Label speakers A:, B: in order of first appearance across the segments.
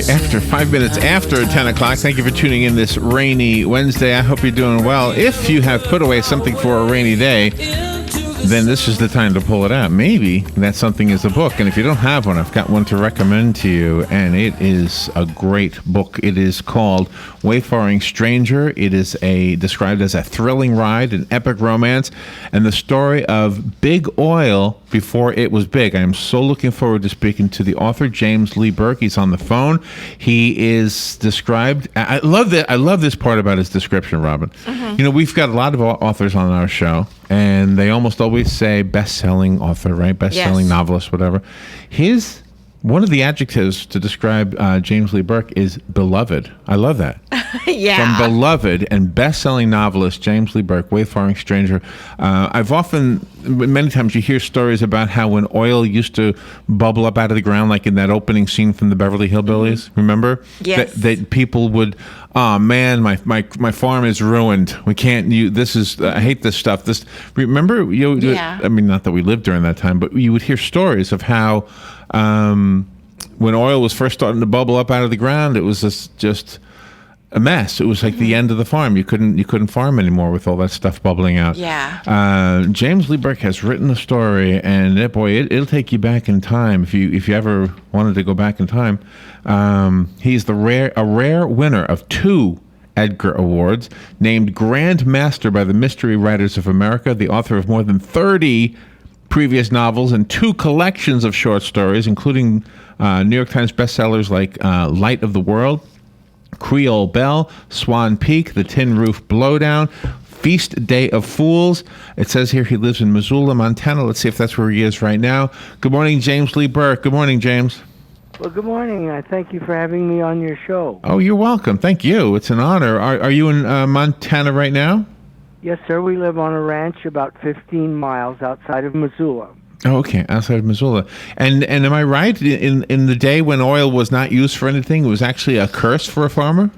A: After 5 minutes after 10 o'clock. Thank you for tuning in this rainy Wednesday. I hope you're doing well. If you have put away something for a rainy day, then this is the time to pull it out. Maybe that something is a book. And if you don't have one, I've got one to recommend to you. And it is a great book. It is called Wayfaring Stranger. It is described as a thrilling ride, an epic romance, and the story of big oil before it was big. I am so looking forward to speaking to the author, James Lee Burke. He's on the phone. He is described. I love this part about his description, Robin. Mm-hmm. You know, we've got a lot of authors on our show, and they almost always say best-selling author, right? Best-selling novelist, whatever. One of the adjectives to describe James Lee Burke is beloved. I love that.
B: Yeah.
A: From beloved and best-selling novelist James Lee Burke, Wayfaring Stranger. Many times you hear stories about how when oil used to bubble up out of the ground, like in that opening scene from the Beverly Hillbillies, remember?
B: Yes.
A: That people would, oh man, my farm is ruined. We can't I hate this stuff. Remember? I mean, not that we lived during that time, but you would hear stories of how when oil was first starting to bubble up out of the ground, it was just a mess. It was like the end of the farm. You couldn't farm anymore with all that stuff bubbling out.
B: Yeah.
A: James Lee Burke has written the story, and it'll take you back in time if you ever wanted to go back in time. He's a rare winner of 2 Edgar Awards, named Grand Master by the Mystery Writers of America, the author of more than 30 previous novels and 2 collections of short stories, including New York Times bestsellers like Light of the World, Creole Belle, Swan Peak, The Tin Roof Blowdown, Feast Day of Fools. It says here he lives in Missoula, Montana. Let's see if that's where he is right now. Good morning, James Lee Burke. Good morning, James.
C: Well, good morning. I thank you for having me on your show.
A: Oh, you're welcome. Thank you. It's an honor. Are you in Montana right now?
C: Yes, sir. We live on a ranch about 15 miles outside of Missoula.
A: Oh, okay, outside of Missoula. And am I right? In the day when oil was not used for anything, it was actually a curse for a farmer?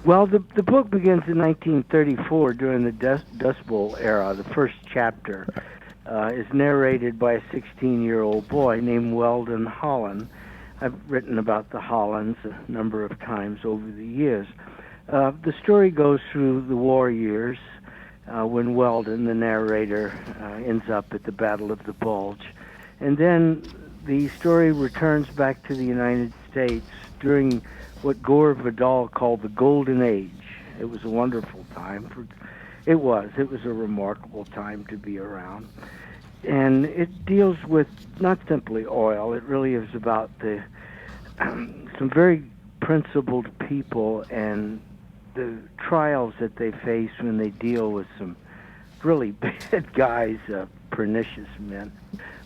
C: Well, the book begins in 1934 during the Dust Bowl era. The first chapter is narrated by a 16-year-old boy named Weldon Holland. I've written about the Hollands a number of times over the years. The story goes through the war years, when Weldon, the narrator, ends up at the Battle of the Bulge. And then the story returns back to the United States during what Gore Vidal called the Golden Age. It was a wonderful time. It was a remarkable time to be around. And it deals with not simply oil. It really is about some very principled people and the trials that they face when they deal with some really bad guys, pernicious men.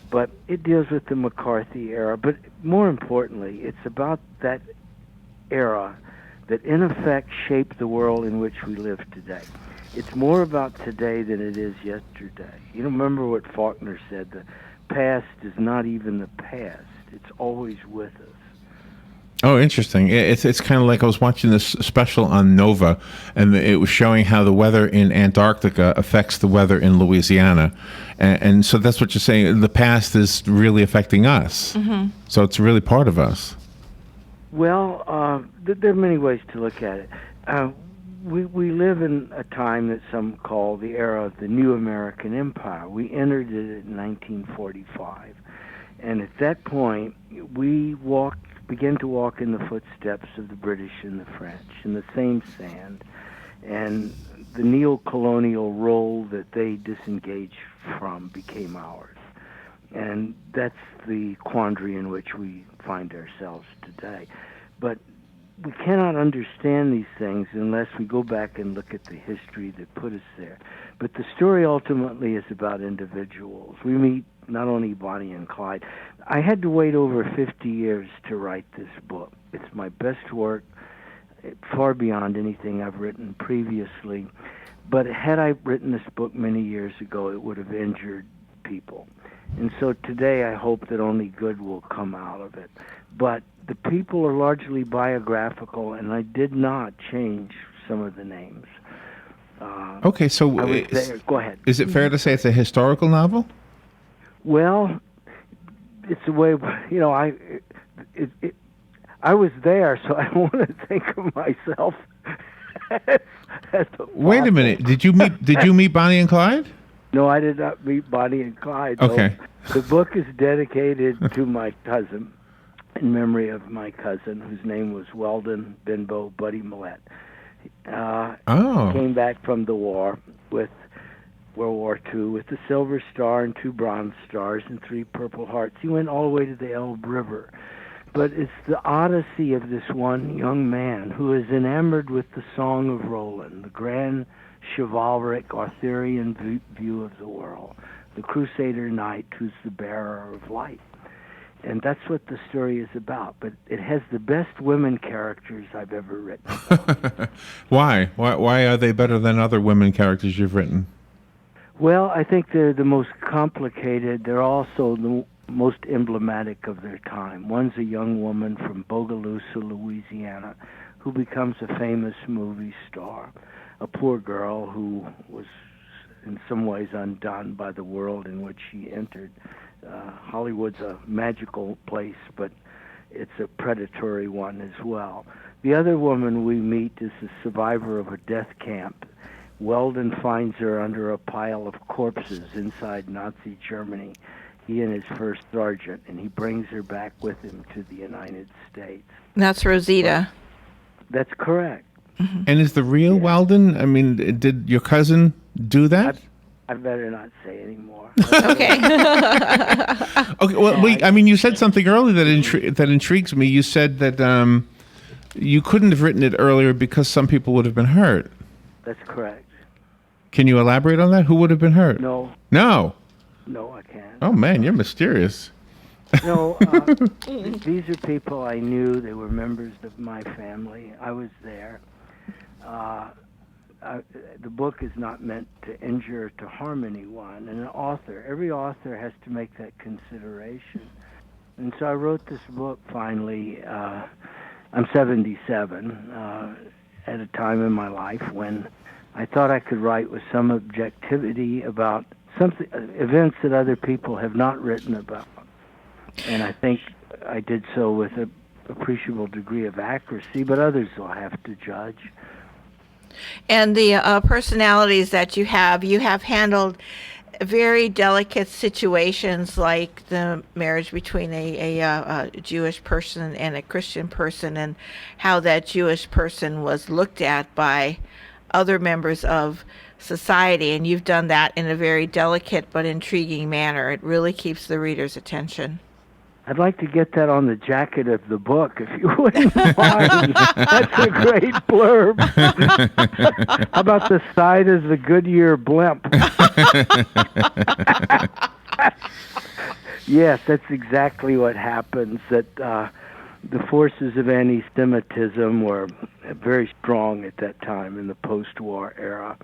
C: But it deals with the McCarthy era. But more importantly, it's about that era that in effect shaped the world in which we live today. It's more about today than it is yesterday. You remember what Faulkner said, the past is not even the past. It's always with us.
A: Oh, interesting. It's kind of like I was watching this special on Nova, and it was showing how the weather in Antarctica affects the weather in Louisiana. And so that's what you're saying. The past is really affecting us. Mm-hmm. So it's really part of us.
C: Well, there are many ways to look at it. We live in a time that some call the era of the new American Empire. We entered it in 1945. And at that point, we began to walk in the footsteps of the British and the French in the same sand. And the neo-colonial role that they disengaged from became ours. And that's the quandary in which we find ourselves today. But we cannot understand these things unless we go back and look at the history that put us there. But the story ultimately is about individuals. We meet not only Bonnie and Clyde. I had to wait over 50 years to write this book. It's my best work, far beyond anything I've written previously. But had I written this book many years ago, it would have injured people. And so today I hope that only good will come out of it. But the people are largely biographical, and I did not change some of the names.
A: Okay, so
C: Go ahead.
A: Is it fair to say it's a historical novel?
C: Well, it's a way, I was there, so I don't want to think of myself as the
A: Wait a minute. Did you meet Bonnie and Clyde?
C: No, I did not meet Bonnie and Clyde.
A: Okay.
C: The book is dedicated to my cousin, in memory of my cousin, whose name was Weldon Benbow Buddy Millette. Came back from the war with World War II with the Silver Star and 2 Bronze Stars and 3 Purple Hearts. He went all the way to the Elbe River. But it's the odyssey of this one young man who is enamored with the Song of Roland, the grand chivalric Arthurian view of the world, the Crusader knight who's the bearer of light. And that's what the story is about. But it has the best women characters I've ever written.
A: Why? Why are they better than other women characters you've written?
C: Well, I think they're the most complicated. They're also the most emblematic of their time. One's a young woman from Bogalusa, Louisiana, who becomes a famous movie star. A poor girl who was in some ways undone by the world in which she entered. Hollywood's a magical place, but it's a predatory one as well. The other woman we meet is a survivor of a death camp. Weldon finds her under a pile of corpses inside Nazi Germany, he and his first sergeant, and he brings her back with him to the United States.
B: That's Rosita.
C: That's correct.
B: Mm-hmm.
A: And is the real Weldon, I mean, did your cousin do that?
C: I better not say anymore.
B: Okay.
A: Okay. Well, you said something earlier that intrigues me. You said that you couldn't have written it earlier because some people would have been hurt.
C: That's correct.
A: Can you elaborate on that? Who would have been hurt?
C: No.
A: No,
C: I can't.
A: Oh man, you're mysterious.
C: No, these are people I knew. They were members of my family. I was there. The book is not meant to injure or to harm anyone. And every author has to make that consideration. And so I wrote this book finally. I'm 77, at a time in my life when I thought I could write with some objectivity about events that other people have not written about. And I think I did so with an appreciable degree of accuracy, but others will have to judge.
B: And the personalities that you have handled very delicate situations like the marriage between a Jewish person and a Christian person, and how that Jewish person was looked at by other members of society. And you've done that in a very delicate but intriguing manner. It really keeps the reader's attention.
C: I'd like to get that on the jacket of the book, if you wouldn't mind. That's a great blurb. How about the side of the Goodyear blimp? Yes, that's exactly what happens. That the forces of anti-Semitism were very strong at that time in the post-war era.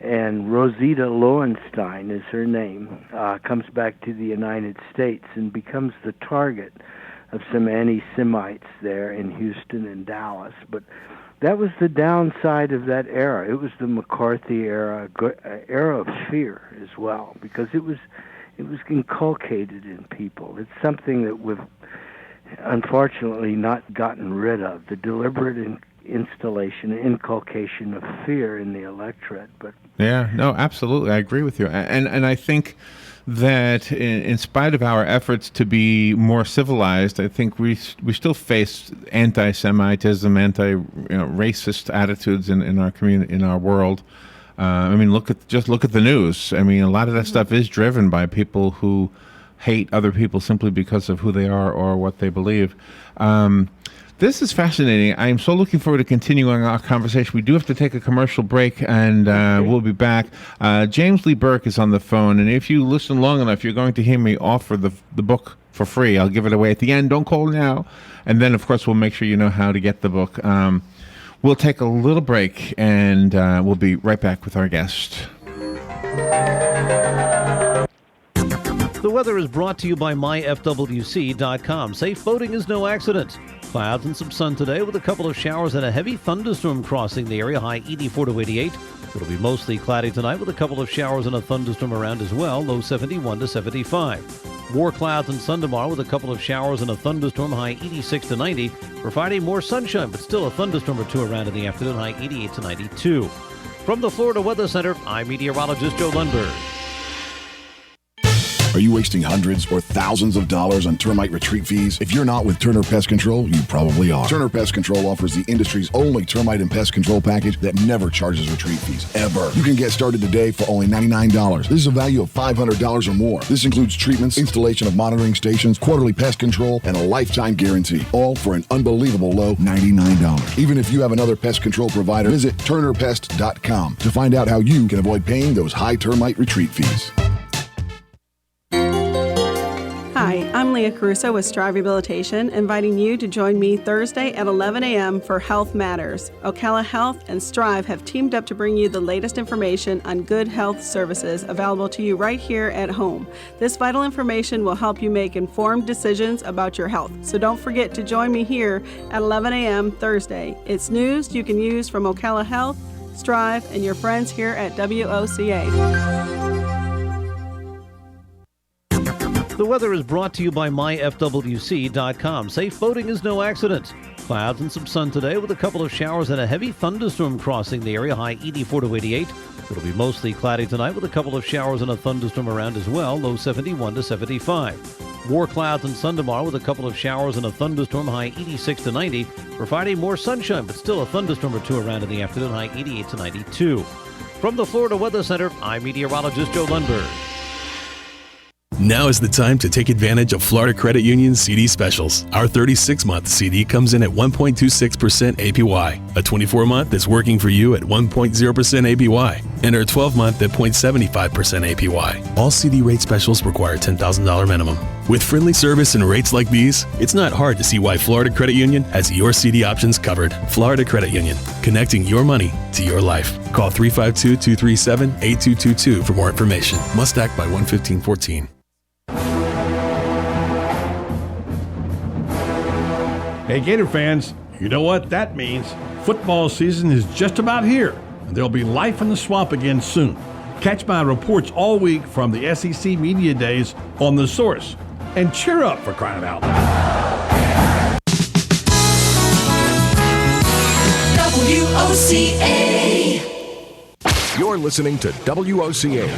C: And Rosita Lowenstein is her name, comes back to the United States and becomes the target of some anti-Semites there in Houston and Dallas. But that was the downside of that era. It was the McCarthy era, era of fear as well, because it was inculcated in people. It's something that we've unfortunately not gotten rid of, the deliberate inculcation of fear in the electorate. But
A: yeah, no, absolutely, I agree with you, and I think that in spite of our efforts to be more civilized, I think we still face anti-Semitism, racist attitudes in our community, in our world. I mean, look at the news. I mean, a lot of that stuff is driven by people who hate other people simply because of who they are or what they believe. This is fascinating. I am so looking forward to continuing our conversation. We do have to take a commercial break, and we'll be back. James Lee Burke is on the phone, and if you listen long enough, you're going to hear me offer the book for free. I'll give it away at the end. Don't call now. And then, of course, we'll make sure you know how to get the book. We'll take a little break, and we'll be right back with our guest.
D: The weather is brought to you by myfwc.com. Safe boating is no accident. Clouds and some sun today with a couple of showers and a heavy thunderstorm crossing the area, high 84 to 88. It'll be mostly cloudy tonight with a couple of showers and a thunderstorm around as well, low 71 to 75. More clouds and sun tomorrow with a couple of showers and a thunderstorm, high 86 to 90. For Friday, more sunshine, but still a thunderstorm or two around in the afternoon, high 88 to 92. From the Florida Weather Center, I'm meteorologist Joe Lundberg.
E: Are you wasting hundreds or thousands of dollars on termite retreat fees? If you're not with Turner Pest Control, you probably are. Turner Pest Control offers the industry's only termite and pest control package that never charges retreat fees, ever. You can get started today for only $99. This is a value of $500 or more. This includes treatments, installation of monitoring stations, quarterly pest control, and a lifetime guarantee, all for an unbelievable low $99. Even if you have another pest control provider, visit turnerpest.com to find out how you can avoid paying those high termite retreat fees.
F: Hi, I'm Leah Caruso with Strive Rehabilitation, inviting you to join me Thursday at 11 a.m. for Health Matters. Ocala Health and Strive have teamed up to bring you the latest information on good health services available to you right here at home. This vital information will help you make informed decisions about your health. So don't forget to join me here at 11 a.m. Thursday. It's news you can use from Ocala Health, Strive, and your friends here at WOCA.
D: The weather is brought to you by myfwc.com. Safe boating is no accident. Clouds and some sun today with a couple of showers and a heavy thunderstorm crossing the area, high 84 to 88. It'll be mostly cloudy tonight with a couple of showers and a thunderstorm around as well, low 71 to 75. More clouds and sun tomorrow with a couple of showers and a thunderstorm, high 86 to 90. For Friday, more sunshine, but still a thunderstorm or two around in the afternoon, high 88 to 92. From the Florida Weather Center, I'm meteorologist Joe Lundberg.
G: Now is the time to take advantage of Florida Credit Union's CD specials. Our 36-month CD comes in at 1.26% APY. A 24-month is working for you at 1.0% APY. And our 12-month at 0.75% APY. All CD rate specials require $10,000 minimum. With friendly service and rates like these, it's not hard to see why Florida Credit Union has your CD options covered. Florida Credit Union, connecting your money to your life. Call 352-237-8222 for more information. Must act by 1/15/14.
H: Hey Gator fans, you know what that means. Football season is just about here, and there'll be life in the swamp again soon. Catch my reports all week from the SEC Media Days on The Source. And cheer up, for crying out loud.
I: WOCA.
E: You're listening to WOCA.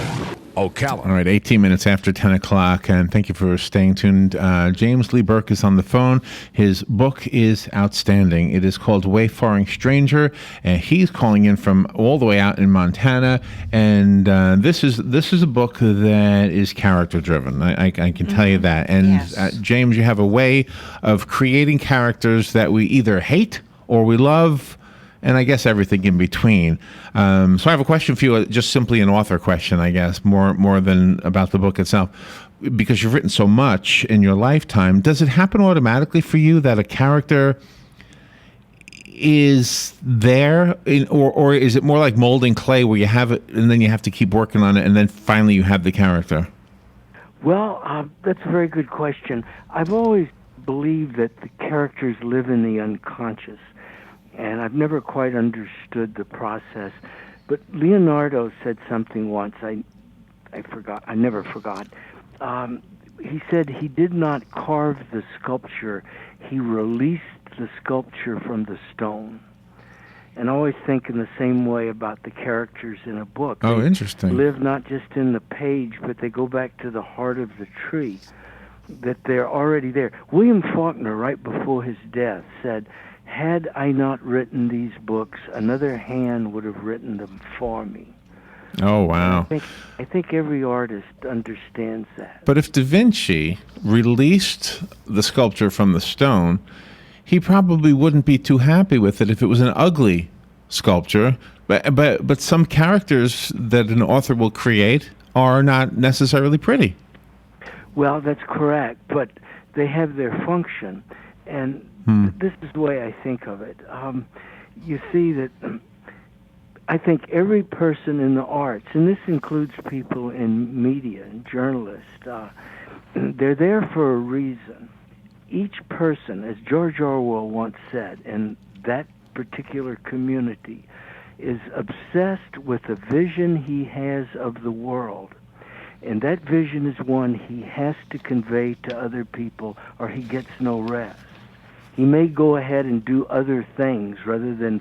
E: Ocala.
A: All right, 18 minutes after 10 o'clock, and thank you for staying tuned. James Lee Burke is on the phone. His book is outstanding. It is called Wayfaring Stranger, and he's calling in from all the way out in Montana. And this is a book that is character-driven. I can tell you that. And
B: Yes.
A: James, you have a way of creating characters that we either hate or we love, and I guess everything in between. So I have a question for you, just simply an author question, I guess, more than about the book itself. Because you've written so much in your lifetime, does it happen automatically for you that a character is there, or is it more like molding clay where you have it and then you have to keep working on it and then finally you have the character?
C: Well, that's a very good question. I've always believed that the characters live in the unconscious. And I've never quite understood the process. But Leonardo said something once I forgot. I never forgot. He said he did not carve the sculpture. He released the sculpture from the stone. And I always think in the same way about the characters in a book.
A: Oh,
C: They
A: interesting.
C: live not just in the page, but they go back to the heart of the tree, that they're already there. William Faulkner, right before his death, said, "Had I not written these books, another hand would have written them for me."
A: Oh, wow.
C: I think every artist understands that.
A: But if Da Vinci released the sculpture from the stone, he probably wouldn't be too happy with it if it was an ugly sculpture. But some characters that an author will create are not necessarily pretty.
C: Well, that's correct, but they have their function. And this is the way I think of it. You see that I think every person in the arts, and this includes people in media and journalists, they're there for a reason. Each person, as George Orwell once said, in that particular community, is obsessed with the vision he has of the world. And that vision is one he has to convey to other people or he gets no rest. He may go ahead and do other things rather than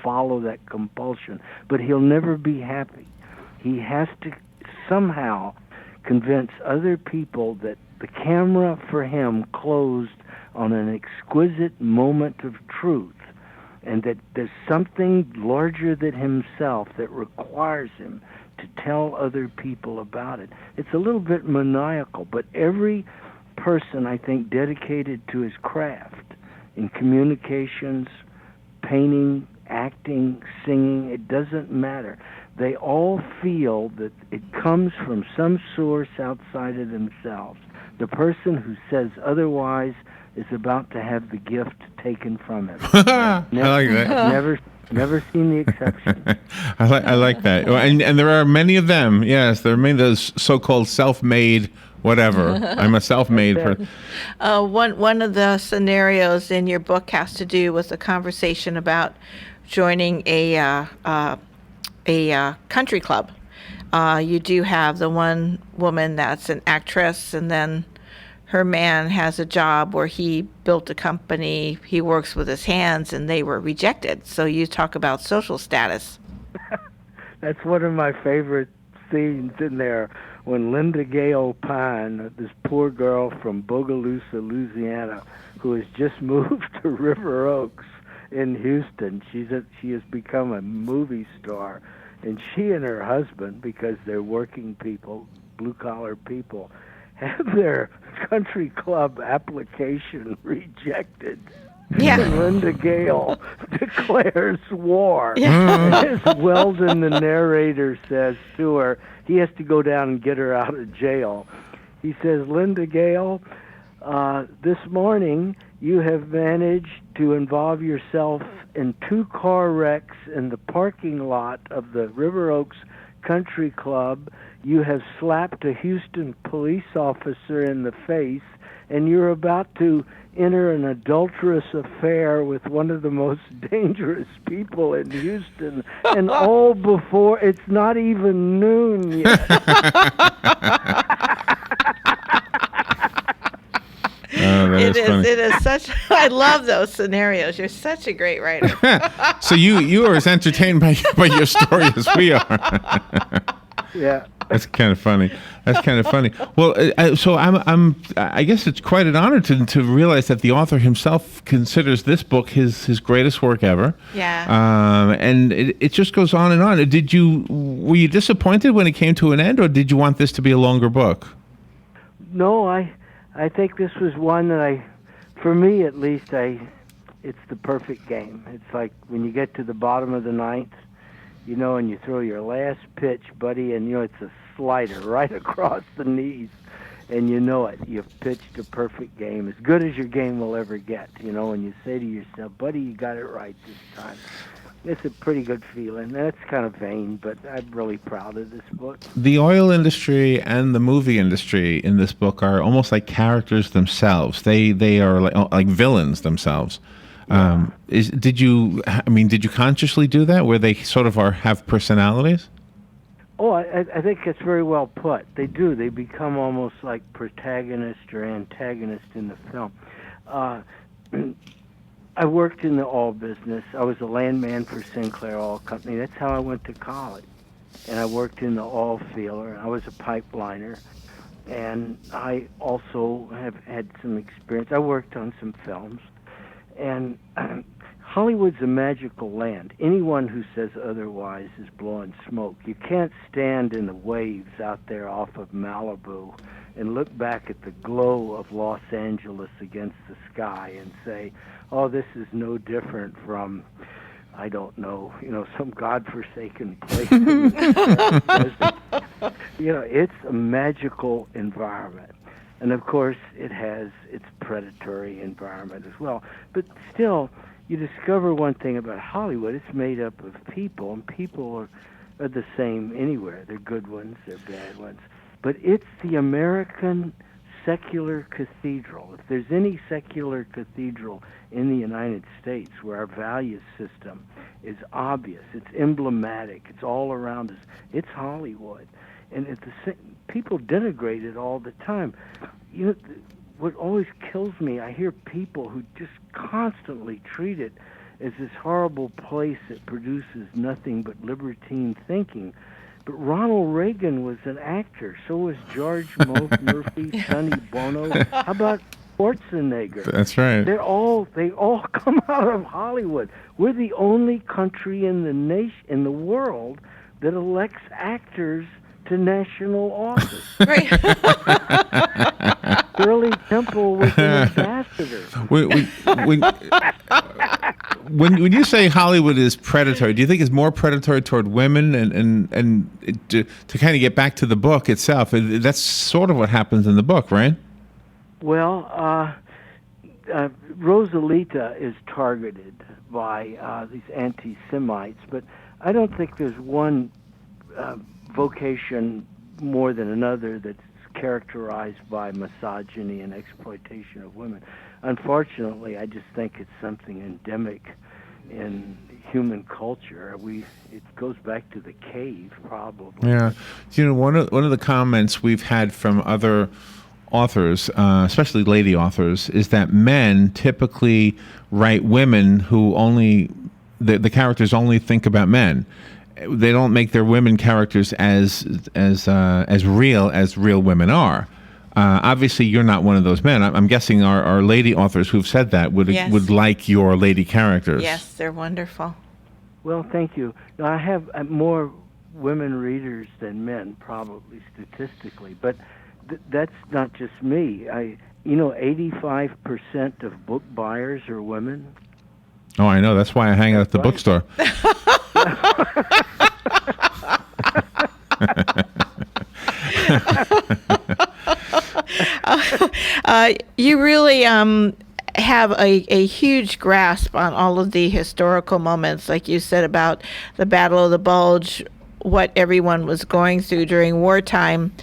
C: follow that compulsion, but he'll never be happy. He has to somehow convince other people that the camera for him closed on an exquisite moment of truth, and that there's something larger than himself that requires him to tell other people about it. It's a little bit maniacal, but every person, I think, dedicated to his craft in communications, painting, acting, singing, it doesn't matter. They all feel that it comes from some source outside of themselves. The person who says otherwise is about to have the gift taken from him.
A: I like that.
C: Never seen the exception.
A: I like that. Well, and there are many of them. Yes, there are many of those so-called self-made whatever. I'm a self-made person.
B: One of the scenarios in your book has to do with a conversation about joining a country club. You do have the one woman that's an actress, and then her man has a job where he built a company. He works with his hands, and they were rejected. So you talk about social status.
C: That's one of my favorite scenes in there, when Linda Gale Pine, this poor girl from Bogalusa, Louisiana, who has just moved to River Oaks in Houston. She has become a movie star, and she and her husband, because they're working people, blue-collar people, have their country club application rejected.
B: Yeah.
C: And Linda Gale declares war.
B: Yeah.
C: As Weldon, the narrator, says to her, he has to go down and get her out of jail. He says, Linda Gale, this morning you have managed to involve yourself in 2 car wrecks in the parking lot of the River Oaks Country Club. You have slapped a Houston police officer in the face, and you're about to enter an adulterous affair with one of the most dangerous people in Houston, and all before it's not even noon yet.
A: It
B: is such. I love those scenarios. You're such a great writer.
A: So you are as entertained by your story as we are.
C: Yeah.
A: That's kind of funny. Well, so I guess it's quite an honor to realize that the author himself considers this book his greatest work ever.
B: Yeah.
A: And it just goes on and on. Were you disappointed when it came to an end, or did you want this to be a longer book?
C: No, I think this was one that for me at least, it's the perfect game. It's like when you get to the bottom of the ninth, and you throw your last pitch, buddy, and it's a slider right across the knees, and you've pitched a perfect game, as good as your game will ever get, and you say to yourself, buddy, you got it right this time. It's a pretty good feeling. That's kind of vain, but I'm really proud of this book.
A: The oil industry and the movie industry in this book are almost like characters themselves. They are like villains themselves.
C: Yeah.
A: Did you consciously do that, where they sort of have personalities?
C: Oh, I think it's very well put. They do. They become almost like protagonist or antagonist in the film. I worked in the oil business. I was a landman for Sinclair Oil Company. That's how I went to college. And I worked in the oil field. I was a pipeliner. And I also have had some experience. I worked on some films. And Hollywood's a magical land. Anyone who says otherwise is blowing smoke. You can't stand in the waves out there off of Malibu and look back at the glow of Los Angeles against the sky and say, oh, this is no different from, I don't know, some godforsaken place. It's a magical environment. And of course, it has its predatory environment as well. But still, you discover one thing about Hollywood. It's made up of people, and people are the same anywhere. They're good ones, they're bad ones. But it's the American secular cathedral. If there's any secular cathedral in the United States where our value system is obvious, it's emblematic, it's all around us, it's Hollywood. And people denigrate it all the time. You know, what always kills me, I hear people who just constantly treat it as this horrible place that produces nothing but libertine thinking. But Ronald Reagan was an actor. So was George Murphy, Sonny Bono. How about Schwarzenegger?
A: That's right.
C: They all come out of Hollywood. We're the only country in the world that elects actors to national office.
B: Right.
C: Shirley Temple was an ambassador.
A: When you say Hollywood is predatory, do you think it's more predatory toward women? And to kind of get back to the book itself, that's sort of what happens in the book, right?
C: Well, Rosalita is targeted by these anti-Semites, but I don't think there's one vocation more than another that's characterized by misogyny and exploitation of women. Unfortunately, I just think it's something endemic in human culture. It goes back to the cave, probably.
A: Yeah, you know, one of the comments we've had from other authors, especially lady authors, is that men typically write women who only the characters only think about men. They don't make their women characters as real as real women are. Obviously, you're not one of those men. I'm guessing our lady authors who've said that would like your lady characters.
B: Yes, they're wonderful.
C: Well, thank you. Now, I have more women readers than men, probably statistically, but that's not just me. 85% of book buyers are women.
A: Oh, I know. That's why I hang out at the bookstore.
B: You really have a huge grasp on all of the historical moments, like you said about the Battle of the Bulge, what everyone was going through during wartime.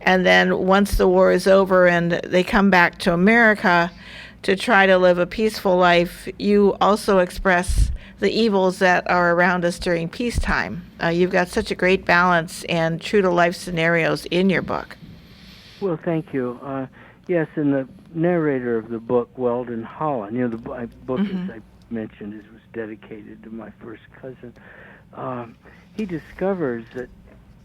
B: And then once the war is over and they come back to America to try to live a peaceful life, you also express the evils that are around us during peacetime. You've got such a great balance and true-to-life scenarios in your book.
C: Well, thank you. Yes, and the narrator of the book, Weldon Holland, the book, as I mentioned, was dedicated to my first cousin. He discovers that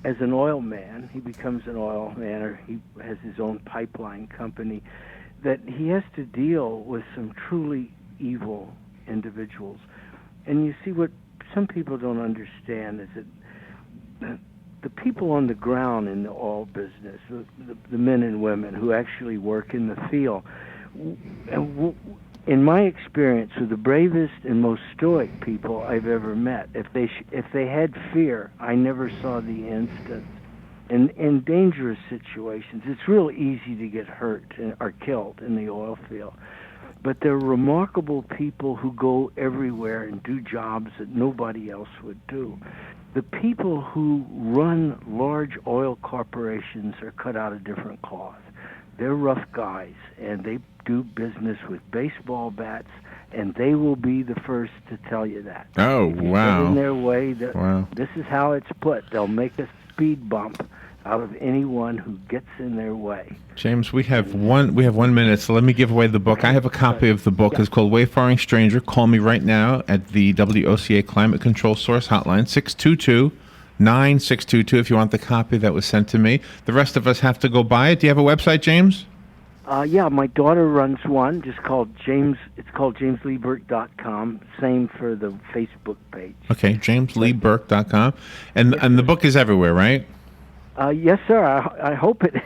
C: as an oil man, he becomes an oil man, or he has his own pipeline company, that he has to deal with some truly evil individuals. And you see, what some people don't understand is that the people on the ground in the oil business, the men and women who actually work in the field, in my experience, are the bravest and most stoic people I've ever met. If they had fear, I never saw the instance. In dangerous situations, it's real easy to get hurt or killed in the oil field. But they're remarkable people who go everywhere and do jobs that nobody else would do. The people who run large oil corporations are cut out of different cloth. They're rough guys, and they do business with baseball bats, and they will be the first to tell you that.
A: Oh, wow.
C: In their way,
A: Wow.
C: This is how it's put. They'll make a speed bump out of anyone who gets in their way.
A: James, we have 1 minute, so let me give away the book. I have a copy of the book. It's called Wayfaring Stranger. Call me right now at the WOCA Climate Control Source Hotline, 622-9622, if you want the copy that was sent to me. The rest of us have to go buy it. Do you have a website, James?
C: Yeah, my daughter runs one, just called James. It's called JamesLeeBurke.com. Same for the Facebook page.
A: Okay, JamesLeeBurke.com. And the book is everywhere, right?
C: Yes, sir. I hope it is.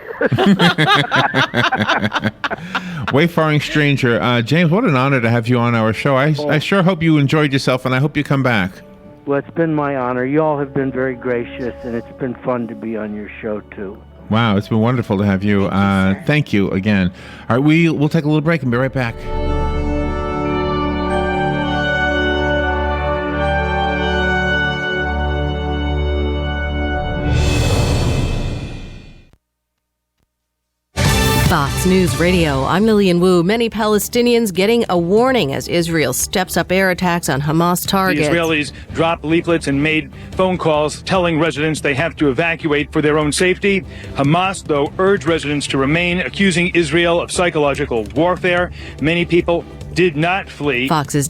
A: Wayfaring Stranger. James, what an honor to have you on our show. I sure hope you enjoyed yourself, and I hope you come back.
C: Well, it's been my honor. You all have been very gracious, and it's been fun to be on your show, too.
A: Wow, it's been wonderful to have you. Thank you again. All right, we'll take a little break and be right back.
I: Fox News Radio, I'm Lillian Wu. Many Palestinians getting a warning as Israel steps up air attacks on Hamas targets.
J: The Israelis dropped leaflets and made phone calls telling residents they have to evacuate for their own safety. Hamas, though, urged residents to remain, accusing Israel of psychological warfare. Many people did not flee.
I: Fox's